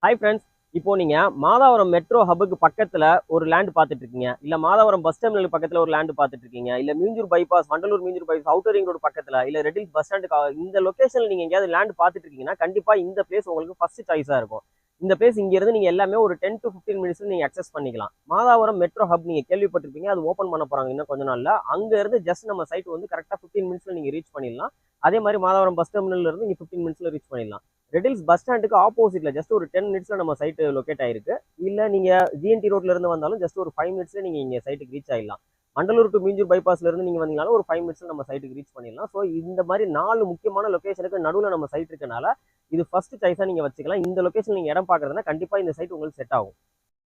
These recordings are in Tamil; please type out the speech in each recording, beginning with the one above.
Hi friends. இப்போ நீங்க மாதாவரம் மெட்ரோ ஹப்புக்கு பக்கத்துல ஒரு லேண்ட் பார்த்துட்டு இருக்கீங்க, இல்ல மாதாவரம் பஸ் டெர்மினல் பக்கத்துல ஒரு லேண்ட் பார்த்துட்டு இருக்கீங்க, இல்ல Minjur bypass Vandalur Minjur bypass outer ring road பக்கத்துல, இல்ல ரெட்டில்ஸ் பஸ் ஸ்டாண்டுக்கு இந்த லொகேஷன்ல நீங்க எங்கேயாவது லேண்ட் பார்த்துட்டு இருக்கீங்கன்னா கண்டிப்பா இந்த பிளேஸ் உங்களுக்கு ஃபர்ஸ்ட் சாய்ஸா இருக்கும். இந்த பிளேஸ் இங்க இருந்து நீங்க எல்லாமே ஒரு 10 to 15 மினிட்ஸ்ல நீங்க அக்சஸ் பண்ணிக்கலாம். மாதாவரம் மெட்ரோ ஹப் நீங்க கேள்விப்பட்டிருப்பீங்க, அது ஓப்பன் பண்ண போறாங்க இன்னும் கொஞ்ச நாள்ல. அங்க இருந்து ஜஸ்ட் நம்ம சைட் வந்து கரெக்டா 15 மினிட்ஸ்ல நீங்க ரீச் பண்ணிடலாம். அதே மாதிரி மாதாவரம் பஸ் டெர்மினல்ல இருந்து நீங்க 15 மினிட்ஸ்ல ரீச் பண்ணிடலாம். ரெட்டில்ஸ் பஸ் ஸ்டாண்டுக்கு ஆப்போசிட்ல ஜஸ்ட் ஒரு 10 மினிட்ஸ்ல நம்ம சைட் லொகேட் ஆயிருக்கு. இல்ல நீங்க ஜிஎன்டி ரோட்ல இருந்து வந்தாலும் ஜஸ்ட் ஒரு 5 மினிட்ஸ்ல நீங்க இங்க சைட்டுக்கு ரீச் ஆயிடலாம். மண்டலூர் டு மீஞ்சூர் பைபாஸ்ல இருந்து நீங்க வந்தீங்கனாலும் ஒரு 5 மினிட்ஸ்ல நம்ம சைட்டுக்கு ரீச் பண்ணிடலாம். ஸோ இந்த மாதிரி 4 முக்கியமான லொகேஷனுக்கு நடுவில் நம்ம சைட் இருக்கனால இது ஃபர்ஸ்ட் சாய்ஸா நீங்க வச்சுக்கலாம். இந்த லொகேஷன் நீங்க இடம் பாக்குறதுனா கண்டிப்பா இந்த சைட் உங்களுக்கு செட் ஆகும்.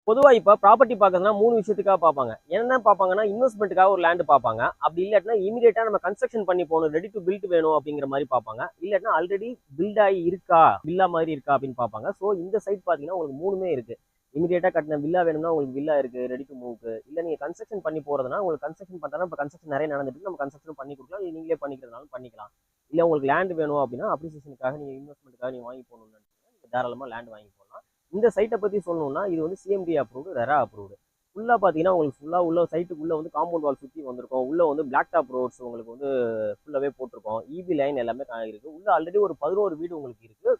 பொதுவா இப்ப ப்ராப்பர்ட்டி பார்க்கறதுனா 3 விஷயத்துக்காக பார்ப்பாங்க. என்ன பார்ப்பாங்கன்னா, இன்வெஸ்ட்மெண்ட்டுக்காக ஒரு லேண்ட் பார்ப்பாங்க. அப்படி இல்லாட்டினா இமிடியேட்டா நம்ம கன்ஸ்ட்ரக்ஷன் பண்ணி போகணும், ரெடி டு பில்ட் வேணும் அப்படிங்கிற மாதிரி பார்ப்பாங்க. இல்லாட்டினா ஆல்ரெடி பில்ட் ஆகி இருக்கா, வில்லா மாதிரி இருக்கா அப்படின்னு பார்ப்பாங்க. ஸோ இந்த சைட் பார்த்தீங்கன்னா உங்களுக்கு 3மே இருக்கு. இமிடியேட்டா கட்டின வில்லா வேணும்னா உங்களுக்கு வில்லா இருக்கு, ரெடி டு மூவ்க்கு. இல்ல நீங்க கன்ஸ்ட்ரக்ஷன் பண்ணி போறதுனா உங்களுக்கு கன்ஸ்ட்ரக்ஷன் பண்றதுனா இப்போ கன்ஸ்ட்ரக்ஷன் நிறைய நடந்துட்டு நம்ம கன்ஸ்ட்ரக்ஷன் பண்ணி கொடுக்கலாம், இல்லை நீங்களே பண்ணிக்கிறதுனாலும் பண்ணிக்கலாம். இல்ல உங்களுக்கு லேண்ட் வேணும் அப்படின்னா அப்ரிசியேஷனுக்காக நீங்க இன்வெஸ்ட்மெண்ட்டுக்காக நீங்க வாங்கி போகணும்னு நினைச்சீங்கன்னா நீங்க தாராளமா லேண்ட் வாங்கி போகலாம். இந்த சைட்டை பத்தி சொல்லணும்னா இது வந்து சிஎம்டி அப்ரூவ்டு, ரெரா அப்ரூவ்டு. ஃபுல்லா பாத்தீங்கன்னா உங்களுக்கு ஃபுல்லா உள்ள சைட்டுக்குள்ள வந்து காம்பவுண்ட் வால் சுத்தி வந்திருக்கும். உள்ள வந்து பிளாக் டாப் ரோட்ஸ் உங்களுக்கு வந்து ஃபுல்லாவே போட்டிருக்கோம். இபி லைன் எல்லாமே இருக்கு. உள்ள ஆல்ரெடி ஒரு 11 வீடு உங்களுக்கு இருக்கு,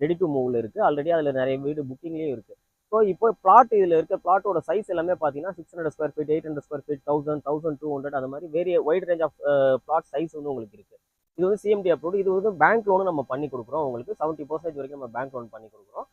ரெடி டு மூவ்ல இருக்கு. ஆல்ரெடி அதுல நிறைய வீடு புக்கிங்லயும் இருக்கு. ஸோ இப்போ பிளாட் இதுல இருக்க பிளாட்டோட சைஸ் எல்லாமே பாத்தீங்கன்னா 600 ஸ்கொயர் ஃபீட், 800 ஸ்கொயர் ஃபீட், 1000, 1200 அந்த மாதிரி வேரிய wide range of plot size வந்து உங்களுக்கு இருக்கு. இது வந்து சிஎம்டி அப்ரூவ்டு. இது வந்து பேங்க் லோனும் நம்ம பண்ணி கொடுக்குறோம். உங்களுக்கு 70% வரைக்கும் நம்ம பேங்க் லோன் பண்ணி கொடுக்குறோம்.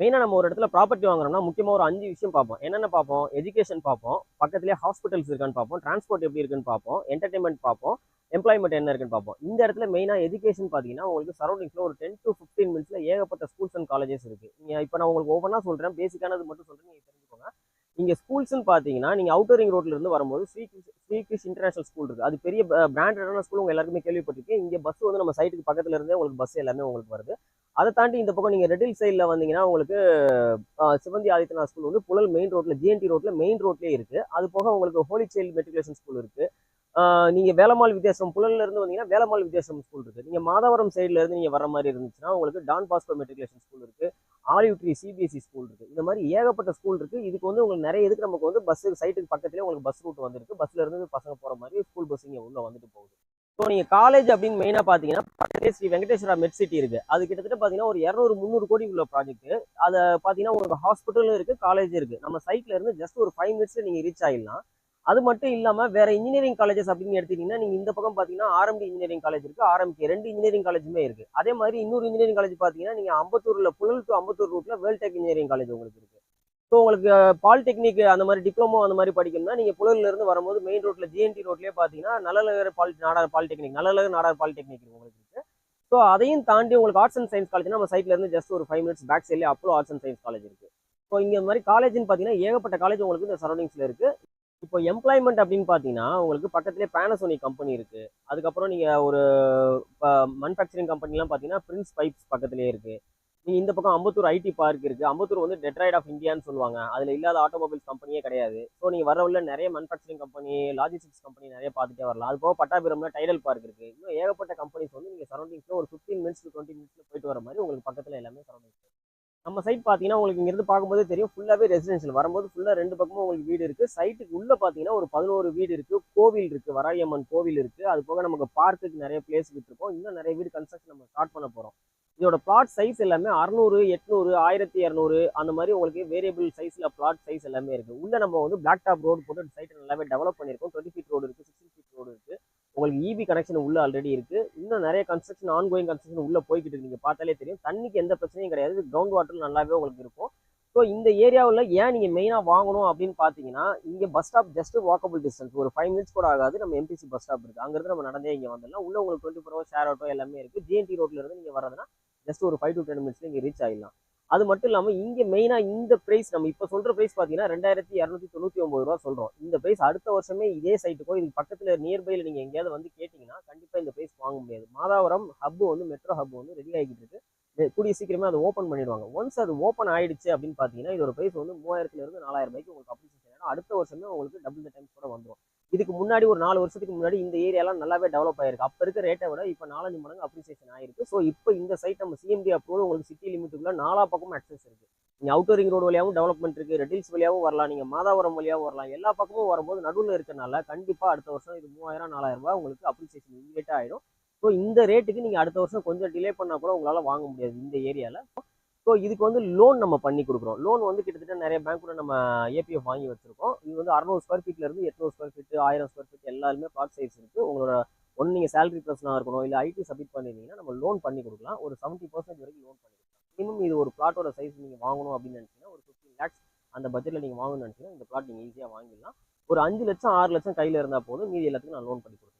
மெயினாக நம்ம ஒரு இடத்துல ப்ராப்பர்ட்டி வாங்குறோம்னா முக்கியமாக ஒரு 5 விஷயம் பார்ப்போம். என்னென்ன பார்ப்போம்? எஜுகேஷன் பார்ப்போம், பக்கத்துலேயே ஹாஸ்பிட்டல்ஸ் இருக்கான்னு பார்ப்போம், டிரான்ஸ்போர்ட் எப்படி இருக்குன்னு பார்ப்போம், என்டர்டைன்மெண்ட் பார்ப்போம், எம்ப்ளாய்மெண்ட் என்ன இருக்குன்னு பார்ப்போம். இந்த இடத்துல மெயினாக எஜுகேஷன் பார்த்தீங்கன்னா உங்களுக்கு சரௌண்டிங்ஸில் ஒரு 10 to 15 மினிட்ஸ்ல ஏகப்பட்ட ஸ்கூல்ஸ் அண்ட் காலேஜஸ் இருக்கு. நீங்கள் இப்போ நான் உங்களுக்கு ஒவ்வொன்றா சொல்கிறேன், பேசிக்கானது மட்டும் சொல்கிறேன், நீங்கள் தெரிஞ்சுக்கோங்க. இங்கே ஸ்கூல்ஸ்ன்னு பார்த்தீங்கன்னா நீங்கள் அவுட்டர் ரிங் ரோட்ல இருந்து வரும்போது ஸ்ரீகிருஷ் இன்டர்நேஷனல் ஸ்கூல் இருக்கு. அது பெரிய பிராண்டடான ஸ்கூல், உங்க எல்லாருக்குமே கேள்விப்பட்டிருக்கேன். இங்கே பஸ் வந்து நம்ம சைட்டுக்கு பக்கத்துல இருந்தே உங்களுக்கு பஸ் எல்லாமே உங்களுக்கு வருது. அதை தாண்டி இந்த பக்கம் நீங்க ரெட்டில் சைட்ல வந்தீங்கன்னா உங்களுக்கு சிவந்தி ஆதித்யநாத் ஸ்கூல் வந்து புழல் மெயின் ரோட்ல, ஜிஎன்டி ரோட்ல மெயின் ரோட்லயே இருக்கு. அது போக உங்களுக்கு ஹோலி சைல்டு மெட்ரிகுலேஷன் ஸ்கூல் இருக்கு. நீங்க வேலம்மாள் வித்தியாசம் புழல்ல இருந்து வந்தீங்கன்னா வேலம்மாள் வித்தியாசம் ஸ்கூல் இருக்கு. நீங்க மாதவரம் சைட்ல இருந்து நீங்க வர மாதிரி இருந்துச்சுன்னா உங்களுக்கு டான் பாஸ்கோ மெட்ரிகுலேஷன் ஸ்கூல் இருக்கு, ஆலிவ் ட்ரீ சிபிஎஸ்சி ஸ்கூல் இருக்கு. இந்த மாதிரி ஏகப்பட்ட ஸ்கூல் இருக்கு. இதுக்கு வந்து உங்களுக்கு நிறைய இதுக்கு நமக்கு வந்து பஸ் சைட்டுக்கு பக்கத்துலேயே உங்களுக்கு பஸ் ரூட் வந்துருக்கு. பஸ்ல இருந்து பசங்க போற மாதிரி ஸ்கூல் பஸ் இங்க உள்ள வந்துட்டு போகுது. ஸோ நீங்க காலேஜ் அப்படின்னு மெயினா பாத்தீங்கன்னா பக்கத்துலேயே ஸ்ரீ வெங்கடேஸ்வரா மெட் சிட்டி இருக்கு. அது கிட்டத்தட்ட பாத்தீங்கன்னா ஒரு 200-300 கோடி உள்ள ப்ராஜெக்ட். அதை பாத்தீங்கன்னா உங்களுக்கு ஹாஸ்பிட்டலும் இருக்கு, காலேஜ் இருக்கு. நம்ம சைட்ல இருந்து ஜஸ்ட் ஒரு 5 மினிட்ஸ்ல நீங்க ரீச் ஆயிடலாம். அது மட்டும் இல்லாம வேற இன்ஜினியரிங் காலேஜஸ் அப்படின்னு எடுத்தீங்கன்னா நீங்க இந்த பக்கம் பாத்தீங்கன்னா ஆர்எம்டி இன்ஜினியரிங் காலேஜ் இருக்கு, ஆர்எம்கே 2 இன்ஜினியரிங் காலேஜுமே இருக்கு. அதே மாதிரி இன்னொரு இன்ஜினியரிங் காலேஜ் பாத்தீங்கன்னா நீங்க அம்பத்தூர்ல புழல் டு அம்பத்தூர் ரூட்ல வேல்டெக் இன்ஜினியரிங் காலேஜ் உங்களுக்கு இருக்கு. ஸோ உங்களுக்கு பாலிடெக்னிக் அந்த மாதிரி டிப்ளமோ அந்த மாதிரி படிக்கணும்னா நீங்க புழல்ல இருந்து வரும்போது மெயின் ரோட்ல ஜிஎன்டி ரோட்லயே பாத்தீங்கன்னா நல்லழகர் நாடார் பாலிடெக்னிக், நல்லழகர் நாடார் பாலிடெக்னிக் உங்களுக்கு இருக்கு. ஸோ அதையும் தாண்டி உங்களுக்கு ஆர்ட்ஸ் அண்ட் சயின்ஸ் காலேஜ் நம்ம சைட்ல இருந்து ஜஸ்ட் ஒரு 5 மினிட்ஸ் பேக் சைட்லேயே அப்போ ஆர்ட்ஸ் அண்ட் சயின்ஸ் காலேஜ் இருக்கு. ஸோ இங்க இந்த மாதிரி காலேஜ்னு பாத்தீங்கன்னா ஏகப்பட்ட காலேஜ் உங்களுக்கு இந்த சரௌண்டிங்ஸ்ல இருக்கு. இப்போ எம்ப்ளாய்மெண்ட் அப்படின்னு பார்த்தீங்கன்னா உங்களுக்கு பக்கத்துலேயே பேனசோனிக் கம்பெனி இருக்கு. அதுக்கப்புறம் நீங்க ஒரு மேனுஃபேக்சரிங் கம்பெனிலாம் பார்த்தீங்கன்னா பிரின்ஸ் பைப்ஸ் பக்கத்துலேயே இருக்கு. நீங்க இந்த பக்கம் அம்பத்தூர் ஐடி பார்க் இருக்கு. அம்பத்தூர் வந்து டெட்ராய்ட் ஆஃப் இந்தியான்னு சொல்லுவாங்க. அதுல இல்லாத ஆட்டோமொபைல்ஸ் கம்பெனியே கிடையாது. ஸோ நீங்க வர உள்ள நிறைய மேனுஃபேக்சரிங் கம்பெனி, லாஜிஸ்டிக்ஸ் கம்பெனி நிறைய பார்த்துட்டே வரலாம். அது போக பட்டாபிரம்ல டைடல் பார்க் இருக்கு. இன்னும் ஏகப்பட்ட கம்பெனிஸ் வந்து நீங்க சரௌண்டிங்ஸ்ல ஒரு 15 மினிட்ஸ் to 20 மினிட்ஸ்ல போயிட்டு வர மாதிரி உங்களுக்கு பக்கத்துல எல்லாமே சரௌண்டிங்ஸ். நம்ம சைட் பார்த்தீங்கன்னா உங்களுக்கு இங்கிருந்து பார்க்கும்போதே தெரியும், ஃபுல்லாவே ரெசிடென்ஷியல். வரும்போது ஃபுல்லா 2 பக்கமும் உங்களுக்கு வீடு இருக்கு. சைட்டுக்கு உள்ள பார்த்தீங்கன்னா ஒரு 11 வீடு இருக்கு, கோவில் இருக்கு, வராயம்மன் கோவில் இருக்கு. அது போக நமக்கு பார்க்குக்கு நிறைய பிளேஸ் விட்டுருக்கோம். இன்னும் நிறைய வீடு கன்ஸ்ட்ரக்ஷன் நம்ம ஸ்டார்ட் பண்ண போறோம். இதோட பிளாட் சைஸ் எல்லாமே 600, 800, 1200 அந்த மாதிரி உங்களுக்கு வேரியபிள் சைஸ்ல பிளாட் சைஸ் எல்லாமே இருக்கு. உள்ள நம்ம வந்து பிளாக் டாப் ரோடு போட்டு சைட் நல்லாவே டெவலப் பண்ணிருக்கோம். 20 ஃபீட் ரோடு இருக்கு, 16 ஃபீட் ரோடு இருக்கு. உங்களுக்கு இபி கனெக்ஷன் உள்ள ஆல்ரெடி இருக்கு. இன்னும் நிறைய கன்ஸ்ட்ரக்ஷன் ஆன்கோயிங் கன்ஸ்ட்ரக்ஷன் உள்ள போய்கிட்டு இருக்கு. நீங்க பார்த்தாலே தெரியும், தண்ணிக்கு எந்த பிரச்சனையும் கிடையாது. கிரவுண்ட் வாட்டர் நல்லாவே உங்களுக்கு இருக்கும். ஸோ இந்த ஏரியாவில் ஏன் நீங்க மெயினா வாங்கணும் அப்படின்னு பாத்தீங்கன்னா இங்க bus stop just walkable distance, ஒரு 5 மினிட்ஸ் கூட ஆகாது. நம்ம எம்பிசி பஸ் ஸ்டாப் இருக்கு, அங்கிருந்து நம்ம நடந்தே இங்க வந்துடலாம். உள்ள உங்களுக்கு 24 ஹவர்ஸ் ஷேர் ஆட்டோ எல்லாமே இருக்கு. ஜிஎன்டி ரோட்ல இருந்து நீங்க வரதுன்னா ஜஸ்ட் ஒரு 5 to 10 மினிட்ஸ்ல இங்க ரீச் ஆயிடலாம். அது மட்டும் இல்லாம இங்க மெயினா இந்த பிரைஸ் நம்ம இப்ப சொல்ற பிரைஸ் பாத்தீங்கன்னா 2299 ரூபா சொல்றோம். இந்த பிரைஸ் அடுத்த வருஷமே இதே சைட்டுக்கோ இதுக்கு பக்கத்துல நியர்பைல நீங்க எங்கேயாவது வந்து கேட்டீங்கன்னா கண்டிப்பா இந்த பிரைஸ் வாங்க முடியாது. மாதாவரம் ஹப் வந்து மெட்ரோ ஹப் வந்து ரெடி ஆகிட்டு இருக்கு. கூடிய சீக்கிரமே அதை ஓப்பன் பண்ணிடுவாங்க. ஒன்ஸ் அது ஓப்பன் ஆயிடுச்சு அப்படின்னு பாத்தீங்கன்னா இதோட பிரைஸ் வந்து 3000 இருந்து 4000 ரூபாய்க்கு உங்களுக்கு அப்ரிசியேஷன் ஆயிடும். அடுத்த வருஷமே உங்களுக்கு டபுள் த டைம்ஸ் கூட வந்துடும். இதுக்கு முன்னாடி ஒரு 4 வருஷத்துக்கு முன்னாடி இந்த ஏரியாலாம் நல்லாவே டெவலப் ஆயிருக்கு. அப்ப இருக்க ரேட்டை விட இப்ப 4-5 மடங்கு அப்ரிசியேஷன் ஆயிருக்கு. ஸோ இப்போ இந்த சைட் நம்ம சிஎம்டி அப்ரூவல் உங்களுக்கு சிட்டி லிமிட்டுக்குள்ள 4 பக்கமும் அக்சஸ் இருக்கு. நீங்க அவுட்டர் ரிங் ரோடு வழியாகவும் டெவலப்மெண்ட் இருக்கு, ரெட்டில்ஸ் வழியாகவும் வரலாம், நீங்க மாதாவரம் வழியாகவும் வரலாம். எல்லா பக்கமும் வரும்போது நடுவில் இருக்கனால கண்டிப்பா அடுத்த வருஷம் இது 3000 4000 ரூபாய் உங்களுக்கு அப்ரிசியேஷன் இமீடியட்டா ஆயிடும். ஸோ இந்த ரேட்டுக்கு நீங்க அடுத்த வருஷம் கொஞ்சம் டிலே பண்ணா கூட உங்களால வாங்க முடியாது இந்த ஏரியால. ஸோ இதுக்கு வந்து லோன் நம்ம பண்ணி கொடுக்குறோம். லோன் வந்து கிட்டத்தட்ட நிறைய பேங்க் கூட நம்ம ஏபிஎஃப் வாங்கி வச்சிருக்கோம். இது வந்து 600 ஸ்கொயர் ஃபீட்ல இருந்து 800 ஸ்கொயர் ஃபீட் 1000 ஸ்கொயர் ஃபீட் எல்லாருமே பிளாட் சைஸ் இருக்கு. உங்களோட ஒன்று நீங்கள் சேலரி பர்சனாக இருக்கணும், இல்லை ஐடி சப்மிட் பண்ணிருந்தீங்கன்னா நம்ம லோன் பண்ணி கொடுக்கலாம். ஒரு 70% வரைக்கும் லோன் பண்ணி கொடுக்கலாம். மினிமம் இது ஒரு பிளாட்டோட சைஸ் நீங்கள் வாங்கணும் அப்படின்னு நினச்சிங்கன்னா ஒரு 15 லேக்ஸ் அந்த பட்ஜெட்டில் நீங்கள் வாங்கணும்னு நினச்சிங்கன்னா இந்த பிளாட் நீங்கள் ஈஸியாக வாங்கிடலாம். ஒரு 5 லட்சம் 6 லட்சம் கையில் இருந்தால் போதும், மீதி எல்லாத்துக்கும் நான் லோன் பண்ணி கொடுக்குறேன்.